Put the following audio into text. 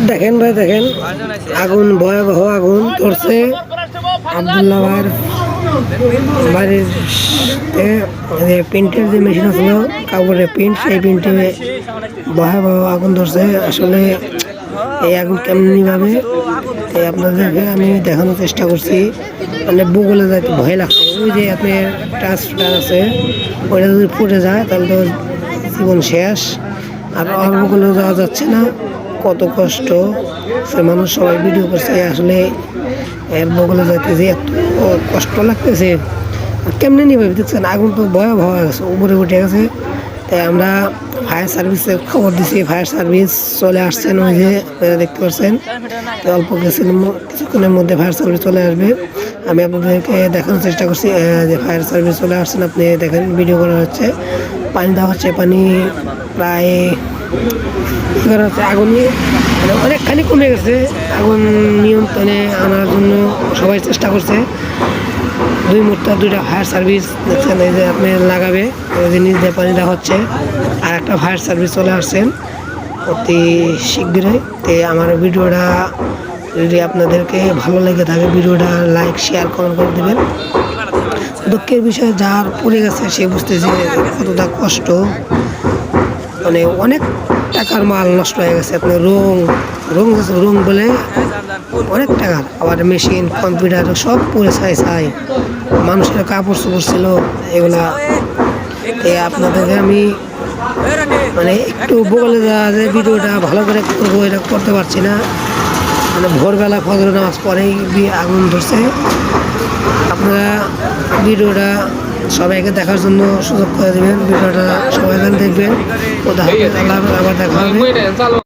দেখেন ভাই দেখেন, আগুন, ভয়াবহ আগুন ধরছে আব্দুল্লাহ ভাইয়ের বাড়ির প্রিন্টের যে মেশিন আছিল কাপড়ের প্রিন্ট, সেই প্রিন্টে ভয়াবহ আগুন ধরছে। আসলে এই আগুন কেমনি নিভাবে তাই আপনাদেরকে আমি দেখানোর চেষ্টা করছি। মানে বুগলে যাইতে ভয় লাগছে। ওই যে আপনার টাচটা আছে, ওইটা যদি ফুটে যায় তাহলে তো জীবন শেষ। আর অল্পগুলো যাওয়া যাচ্ছে না, কত কষ্ট সে মানুষ সবাই ভিডিও করছে। আসলে এর বগলে যাইতে যে এত কষ্ট লাগতেছে, কেমনে নিবে দেখছেন, আগুন তো ভয়াবহ হয়ে গেছে, উপরে উঠে গেছে। তাই আমরা ফায়ার সার্ভিসে খবর দিছি, ফায়ার সার্ভিস চলে আসছেন, ওই যে আপনারা দেখতে পাচ্ছেন। তো অল্প কিছুক্ষণের মধ্যে ফায়ার সার্ভিস চলে আসবে। আমি আপনাদেরকে দেখানোর চেষ্টা করছি যে ফায়ার সার্ভিস চলে আসছেন। আপনি দেখেন ভিডিও করা হচ্ছে, পানি দেওয়া হচ্ছে, পানি প্রায় করা হচ্ছে। আগুনই মানে অনেকখানি কমে গেছে, আগুন নিয়ন্ত্রণে আনার জন্য সবাই চেষ্টা করছে। দুইটা ফায়ার সার্ভিস দেখছেন, এই যে আপনি লাগাবে, ওই যে নিচ দিয়ে পানি দেওয়া হচ্ছে। আর একটা ফায়ার সার্ভিস চলে আসছেন অতি শীঘ্রই। তো আমার ভিডিওটা যদি আপনাদেরকে ভালো লেগে থাকে, ভিডিওটা লাইক, শেয়ার, কমেন্ট করে দেবেন। দুঃখের বিষয় যার পড়ে গেছে সে বুঝতেছে কতটা কষ্ট। মানে অনেক টাকার মাল নষ্ট হয়ে গেছে। আপনার রং বলে অনেক টাকার, আবার মেশিন, কম্পিউটার সব পুড়ে ছাই। মানুষের কাপড় চোপড় ছিল এগুলা। আপনাদেরকে আমি মানে একটু বলে দেওয়া যে ভিডিওটা ভালো করে করবো, এটা করতে পারছি না। মানে ভোরবেলা ফজর নামাজ পরেই আগুন ধরছে। আপনারা ভিডিওটা সবাইকে দেখার জন্য সুযোগ করে দেবেন, ভিডিওটা সবাই দেখবেন। আবার দেখা হবে।